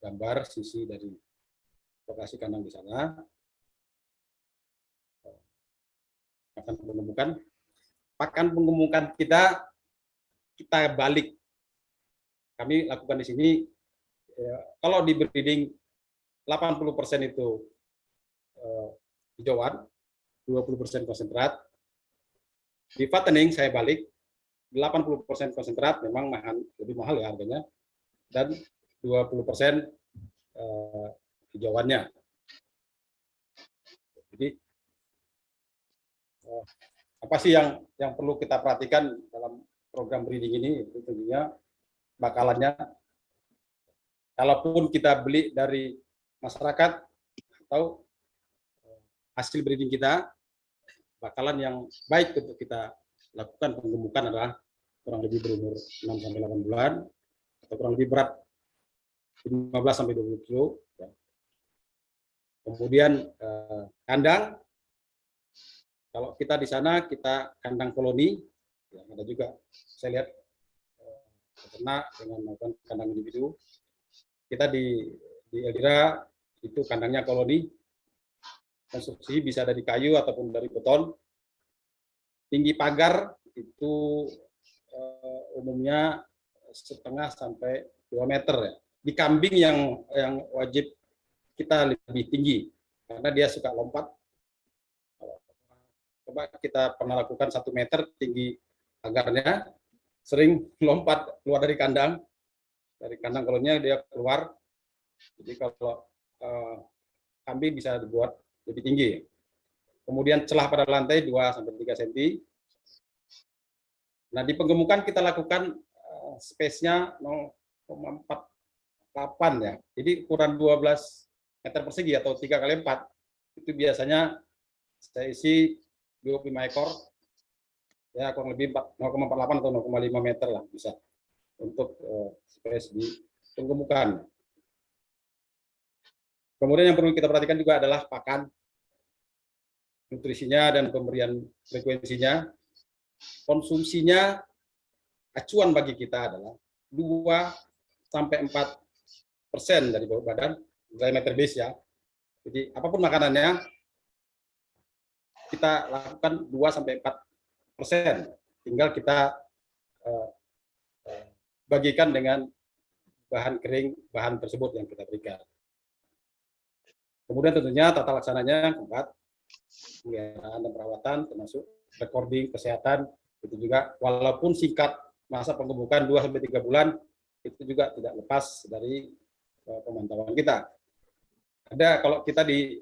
B: gambar sisi dari lokasi kandang di sana. Akan penggemukan. Pakan penggemukan kita balik. Kami lakukan di sini, kalau di breeding 80% itu hijauan, 20% konsentrat. Di fattening saya balik, 80% konsentrat, memang lebih mahal ya harganya, dan 20% hijauannya. Jadi apa sih yang perlu kita perhatikan dalam program breeding ini? Itu tentunya bakalannya, kalaupun kita beli dari masyarakat atau hasil breeding kita, bakalan yang baik untuk kita lakukan penggemukan adalah kurang lebih berumur 6-8 bulan atau kurang lebih berat 15-20 kilo. Kemudian kandang, kalau kita di sana kita kandang koloni, ya, ada juga saya lihat peternak dengan melakukan kandang individu. kita di Elira itu kandangnya koloni, konstruksi bisa dari kayu ataupun dari beton. Tinggi pagar itu umumnya 1,5 sampai 2 meter ya. Di kambing yang wajib kita lebih tinggi karena dia suka lompat. Coba kita pernah lakukan 1 meter tinggi pagarnya, sering lompat keluar dari kandang koloninya dia keluar. Jadi kalau kambing bisa dibuat lebih tinggi. Kemudian celah pada lantai 2 sampai 3 cm. Nah, di penggemukan kita lakukan space-nya 0,48 ya. Jadi ukuran 12 meter persegi atau 3 kali 4 itu biasanya saya isi 25 ekor ya, kurang lebih 0,48 atau 0,5 meter lah bisa untuk space di penggemukan. Kemudian yang perlu kita perhatikan juga adalah pakan, nutrisinya dan pemberian frekuensinya. Konsumsinya acuan bagi kita adalah 2-4% dari bobot badan diameter base ya. Jadi apapun makanannya kita lakukan 2-4%. Tinggal kita bagikan dengan bahan kering, bahan tersebut yang kita berikan. Kemudian tentunya tata laksananya keempat, pemeliharaan dan perawatan termasuk recording kesehatan itu juga walaupun singkat masa penggemukan 2-3 bulan itu juga tidak lepas dari pemantauan kita. Ada kalau kita di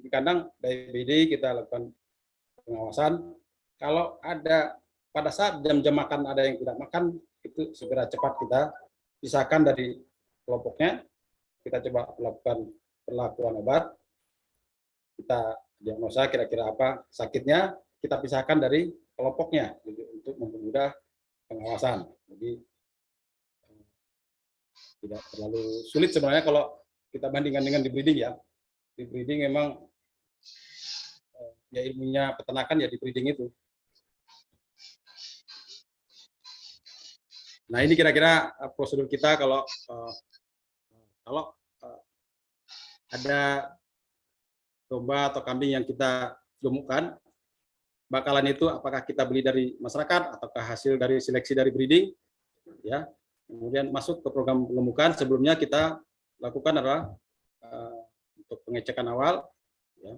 B: kandang dari BD kita lakukan pengawasan. Kalau ada pada saat jam-jam makan ada yang tidak makan itu segera cepat kita pisahkan dari kelompoknya. Kita coba lakukan perlakuan obat. Kita diagnosa kira-kira apa sakitnya, kita pisahkan dari kelompoknya untuk mempermudah pengawasan. Jadi tidak terlalu sulit sebenarnya kalau kita bandingkan dengan di breeding ya. Di breeding memang ya ilmunya peternakan ya di breeding itu. Nah ini kira-kira prosedur kita kalau ada domba atau kambing yang kita gemukkan, bakalan itu apakah kita beli dari masyarakat ataukah hasil dari seleksi dari breeding, ya. Kemudian masuk ke program pengemukan. Sebelumnya kita lakukan adalah untuk pengecekan awal. Ya.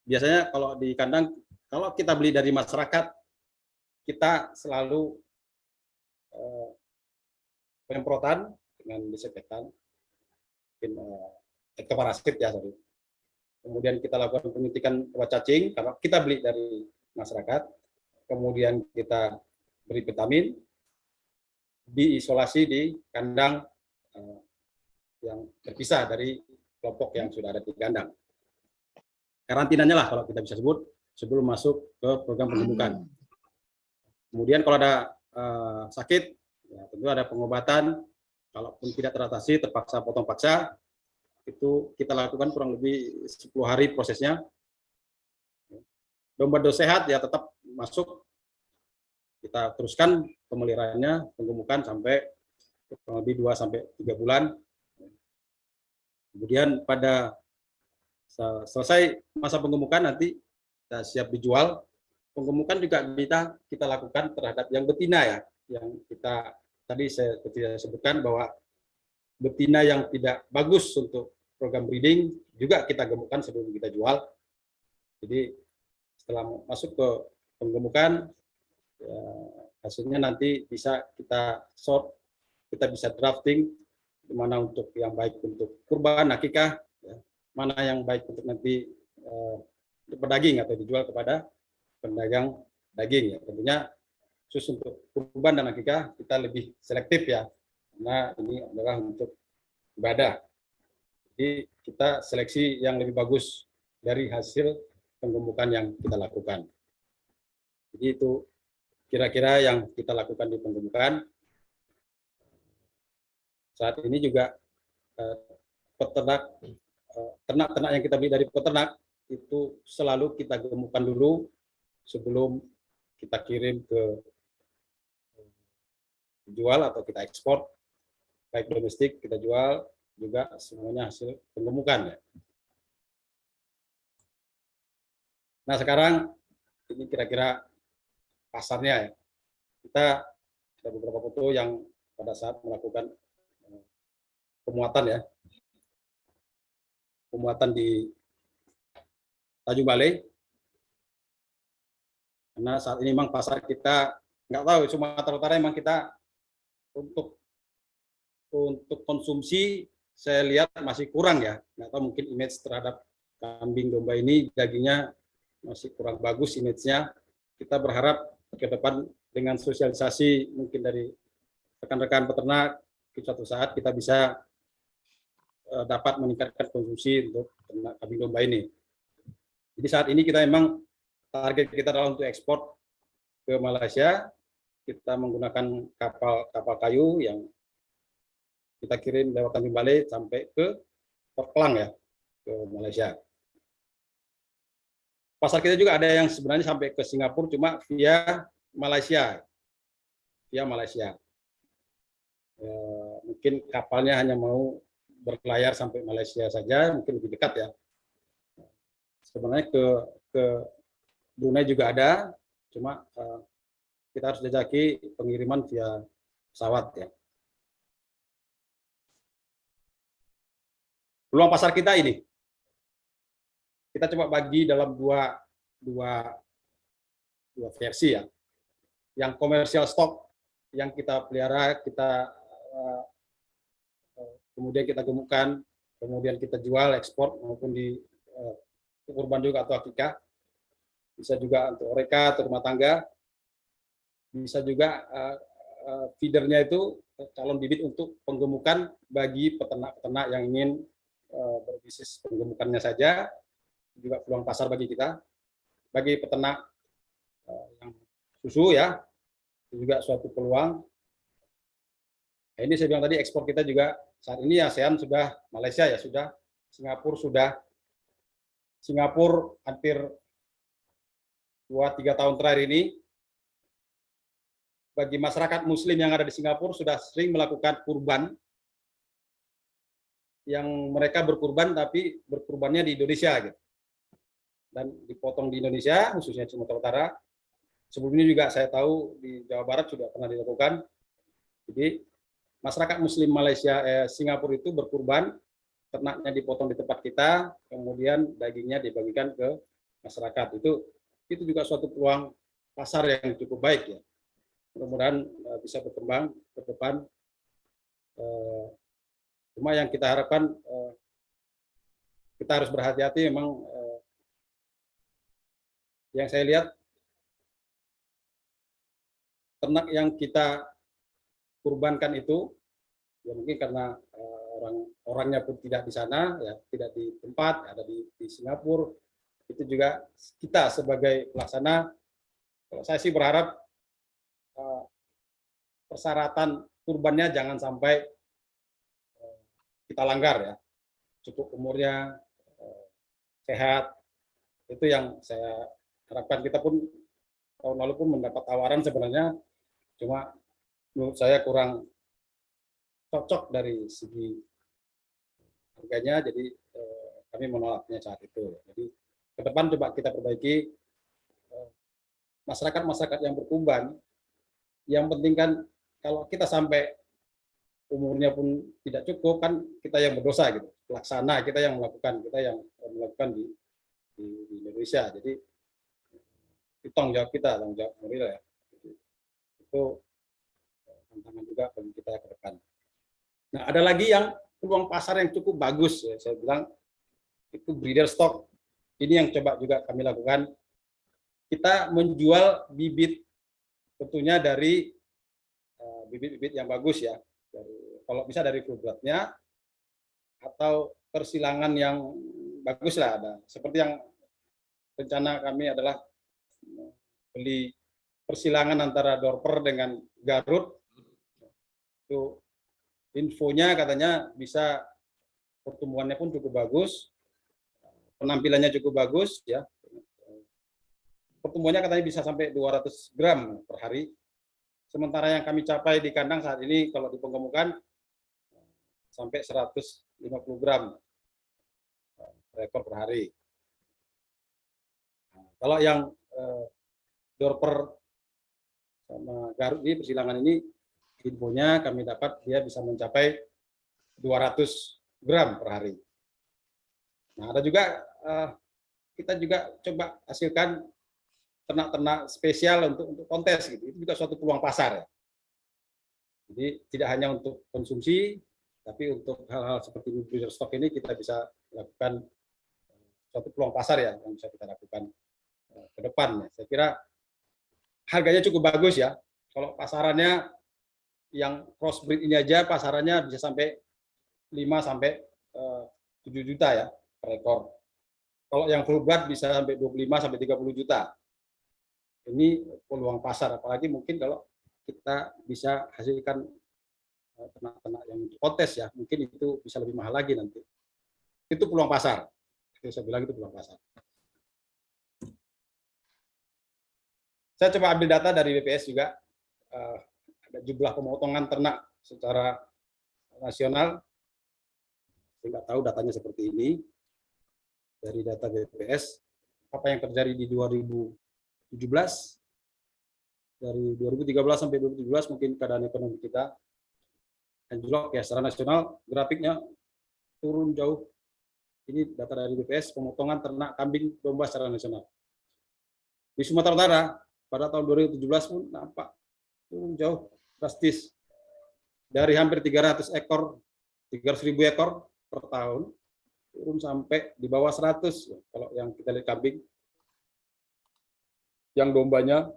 B: Biasanya kalau di kandang, kalau kita beli dari masyarakat, kita selalu penyemprotan dengan disinfektan, ektoparasit ya, sorry. Kemudian kita lakukan penyuntikan obat cacing karena kita beli dari masyarakat. Kemudian kita beri vitamin, diisolasi di kandang yang terpisah dari kelompok yang sudah ada di kandang. Karantinanya lah kalau kita bisa sebut sebelum masuk ke program pengemukan. Kemudian kalau ada sakit, ya tentu ada pengobatan. Kalaupun tidak teratasi, terpaksa potong paksa, itu kita lakukan kurang lebih 10 hari prosesnya. Domba sehat ya tetap masuk, kita teruskan pemeliharaannya, penggemukan sampai kurang lebih 2-3 bulan. Kemudian pada selesai masa penggemukan nanti kita siap dijual. Penggemukan juga kita lakukan terhadap yang betina ya, yang kita tadi saya sebutkan bahwa betina yang tidak bagus untuk program breeding juga kita gemukkan sebelum kita jual. Jadi setelah masuk ke penggemukan, ya, hasilnya nanti bisa kita sort, kita bisa drafting mana untuk yang baik untuk kurban, akikah, ya, mana yang baik untuk nanti untuk pedaging atau dijual kepada pedagang daging. Ya. Tentunya khusus untuk kurban dan akikah kita lebih selektif ya, karena ini adalah untuk ibadah. Jadi kita seleksi yang lebih bagus dari hasil penggemukan yang kita lakukan. Jadi itu kira-kira yang kita lakukan di penggemukan. Saat ini juga ternak-ternak yang kita beli dari peternak itu selalu kita gemukkan dulu sebelum kita kirim ke jual atau kita ekspor, baik domestik kita jual juga semuanya hasil penggemukan ya. Nah sekarang ini kira-kira pasarnya ya. Kita ada beberapa foto yang pada saat melakukan pemuatan ya, pemuatan di Tanjung Balai. Karena saat ini memang pasar kita nggak tahu, Sumatera Utara memang kita untuk konsumsi saya lihat masih kurang ya. Nggak tahu mungkin image terhadap kambing domba ini dagingnya masih kurang bagus image-nya. Kita berharap ke depan dengan sosialisasi mungkin dari rekan-rekan peternak, suatu saat kita bisa dapat meningkatkan konsumsi untuk ternak kambing domba ini. Jadi saat ini kita memang target kita adalah untuk ekspor ke Malaysia. Kita menggunakan kapal kayu yang kita kirim lewat Tanjung Balai sampai ke Port Klang ya, ke Malaysia. Pasar kita juga ada yang sebenarnya sampai ke Singapura cuma via Malaysia. Via Malaysia. Mungkin kapalnya hanya mau berlayar sampai Malaysia saja, mungkin lebih dekat ya. Sebenarnya ke Brunei juga ada, cuma kita harus jajaki pengiriman via pesawat ya. Peluang pasar kita ini, kita coba bagi dalam dua versi ya. Yang komersial stok yang kita pelihara, kita kemudian kita gemukkan, kemudian kita jual ekspor maupun di kurban juga atau akikah. Bisa juga untuk oreka atau rumah tangga. Bisa juga feedernya itu calon bibit untuk penggemukan bagi peternak-peternak yang ingin berbisnis penggemukannya saja, juga peluang pasar bagi kita. Bagi peternak yang susu ya, itu juga suatu peluang. Nah, ini saya bilang tadi ekspor kita juga saat ini ASEAN sudah, Malaysia ya sudah, Singapura sudah. Singapura hampir 2-3 tahun terakhir ini, bagi masyarakat muslim yang ada di Singapura sudah sering melakukan kurban, yang mereka berkurban tapi berkurbannya di Indonesia gitu. Dan dipotong di Indonesia, khususnya Sumatera Utara. Sebelumnya juga saya tahu di Jawa Barat sudah pernah dilakukan. Jadi masyarakat muslim Malaysia, Singapura itu berkurban, ternaknya dipotong di tempat kita, kemudian dagingnya dibagikan ke masyarakat. Itu juga suatu peluang pasar yang cukup baik ya. Mudah-mudahan bisa berkembang ke depan. Cuma yang kita harapkan kita harus berhati-hati memang yang saya lihat ternak yang kita kurbankan itu ya mungkin karena orangnya pun tidak di sana ya, tidak di tempat, ada di Singapura. Itu juga kita sebagai pelaksana, kalau saya sih berharap persyaratan kurbannya jangan sampai kita langgar ya. Cukup umurnya, sehat, itu yang saya harapkan. Kita pun tahun lalu pun mendapat tawaran sebenarnya, cuma menurut saya kurang cocok dari segi harganya, jadi kami menolaknya saat itu. Jadi ke depan coba kita perbaiki masyarakat yang berkurban. Yang penting kan kalau kita sampai umurnya pun tidak cukup, kan kita yang berdosa gitu. Pelaksana kita yang melakukan di Indonesia. Jadi itu tanggung jawab kita, tanggung jawab moral ya. Itu tantangan juga bagi kita ke depan. Nah, ada lagi yang peluang pasar yang cukup bagus ya, saya bilang itu breeder stock. Ini yang coba juga kami lakukan. Kita menjual bibit tentunya dari bibit-bibit yang bagus ya. Kalau bisa dari full blood-nya atau persilangan yang bagus lah ada. Seperti yang rencana kami adalah beli persilangan antara Dorper dengan Garut. Itu infonya katanya bisa pertumbuhannya pun cukup bagus, penampilannya cukup bagus ya. Pertumbuhannya katanya bisa sampai 200 gram per hari. Sementara yang kami capai di kandang saat ini kalau di penggemukan sampai 150 gram per ekor per hari. Nah, kalau yang Dorper sama Garut ini persilangan ini infonya kami dapat dia bisa mencapai 200 gram per hari. Nah, ada juga kita juga coba hasilkan ternak-ternak spesial untuk kontes gitu. Itu juga suatu peluang pasar ya. Jadi tidak hanya untuk konsumsi, tapi untuk hal-hal seperti booster stock ini kita bisa lakukan suatu peluang pasar ya yang bisa kita lakukan ke depan. Saya kira harganya cukup bagus ya. Kalau pasarannya yang crossbreed ini aja pasarannya bisa sampai 5 sampai 7 juta ya per ekor. Kalau yang full blood bisa sampai 25 sampai 30 juta. Ini peluang pasar, apalagi mungkin kalau kita bisa hasilkan ternak-ternak yang kontes ya, mungkin itu bisa lebih mahal lagi nanti. Itu peluang pasar. Jadi saya bilang itu peluang pasar. Saya coba ambil data dari BPS juga, ada jumlah pemotongan ternak secara nasional. Saya nggak tahu datanya seperti ini. Dari data BPS, apa yang terjadi di 2017, dari 2013 sampai 2017 mungkin keadaan ekonomi kita anjlok ya secara nasional, grafiknya turun jauh. Ini data dari BPS, pemotongan ternak kambing domba secara nasional. Di Sumatera Utara, pada tahun 2017 pun nampak turun jauh, drastis. Dari hampir 300 ekor, 300.000 ekor per tahun, turun sampai di bawah 100. Kalau yang kita lihat kambing, yang dombanya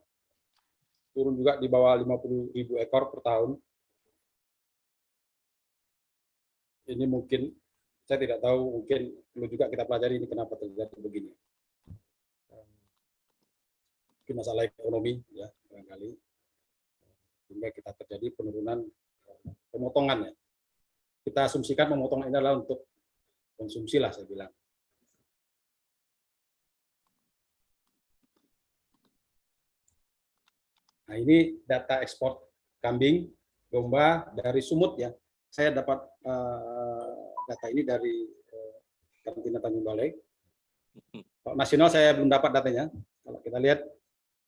B: turun juga di bawah 50.000 ekor per tahun. Ini mungkin, saya tidak tahu, mungkin perlu juga kita pelajari ini kenapa terjadi begini. Mungkin masalah ekonomi, ya, barangkali. Sehingga kita terjadi penurunan pemotongan. Ya. Kita asumsikan pemotongan ini adalah untuk konsumsi lah, saya bilang. Nah, ini data ekspor kambing, domba dari Sumut ya. Saya dapat data ini dari karantina Tanjung Balai. Kalau nasional saya belum dapat datanya. Kalau kita lihat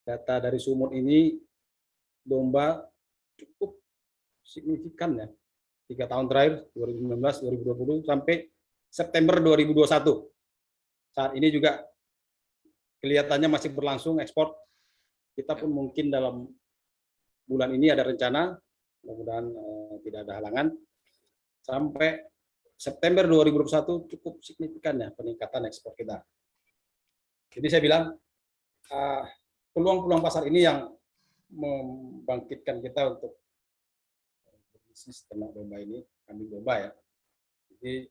B: data dari Sumut ini, domba cukup signifikan ya. 3 tahun terakhir, 2019, 2020, sampai September 2021. Saat ini juga kelihatannya masih berlangsung ekspor. Kita pun mungkin dalam bulan ini ada rencana, mudah-mudahan tidak ada halangan, sampai September 2021 cukup signifikan ya peningkatan ekspor kita. Jadi saya bilang peluang-peluang pasar ini yang membangkitkan kita untuk bisnis ternak domba ini, kambing domba ya. Jadi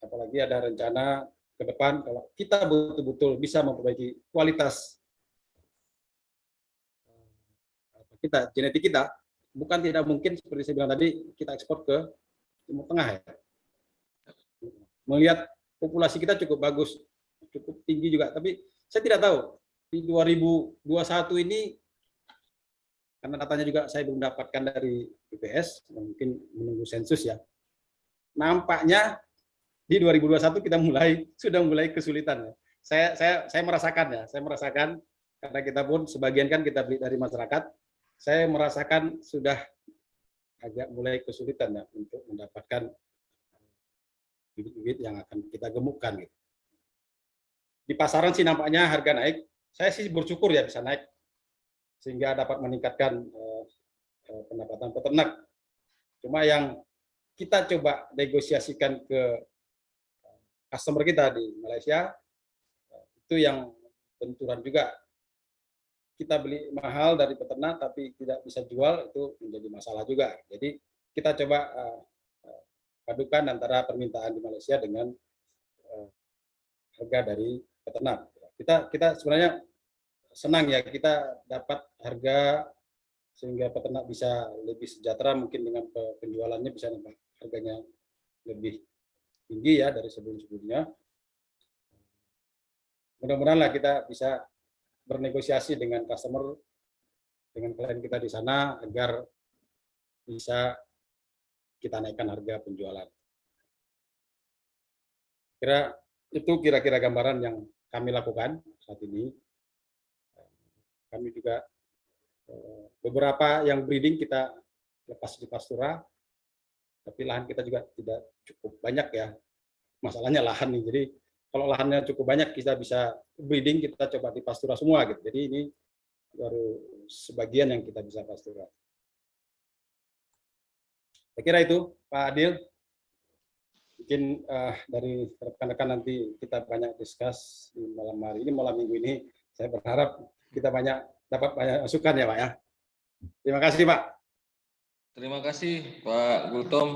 B: apalagi ada rencana ke depan kalau kita betul-betul bisa memperbaiki kualitas kita, genetik kita, bukan tidak mungkin seperti saya bilang tadi kita ekspor ke Timur Tengah ya. Melihat populasi kita cukup bagus, cukup tinggi juga, tapi saya tidak tahu di 2021 ini, karena datanya juga saya belum dapatkan dari BPS, mungkin menunggu sensus ya. Nampaknya di 2021 kita sudah mulai kesulitan ya. Saya merasakan ya, saya merasakan karena kita pun sebagian kan kita beli dari masyarakat, saya merasakan sudah agak mulai kesulitan ya untuk mendapatkan bibit-bibit yang akan kita gemukkan gitu. Di pasaran sih nampaknya harga naik, saya sih bersyukur ya bisa naik sehingga dapat meningkatkan pendapatan peternak. Cuma yang kita coba negosiasikan ke customer kita di Malaysia, itu yang benturan juga. Kita beli mahal dari peternak tapi tidak bisa jual, itu menjadi masalah juga. Jadi kita coba padukan antara permintaan di Malaysia dengan harga dari peternak. Kita sebenarnya senang ya kita dapat harga sehingga peternak bisa lebih sejahtera, mungkin dengan penjualannya bisa nambah harganya lebih tinggi ya dari sebelum-sebelumnya. Mudah-mudahan lah kita bisa bernegosiasi dengan customer, dengan klien kita di sana agar bisa kita naikkan harga penjualan. Kira-kira gambaran yang kami lakukan saat ini. Kami juga beberapa yang breeding kita lepas di pastura, tapi lahan kita juga tidak cukup banyak ya. Masalahnya lahan nih. Jadi kalau lahannya cukup banyak kita bisa breeding, kita coba di pastura semua gitu. Jadi ini baru sebagian yang kita bisa pastura. Saya kira itu Pak Adil. Mungkin dari rekan-rekan nanti kita banyak diskus di malam hari ini, malam minggu ini. Saya berharap kita dapat banyak masukan ya Pak ya. Terima kasih Pak.
A: Terima kasih Pak Gultom.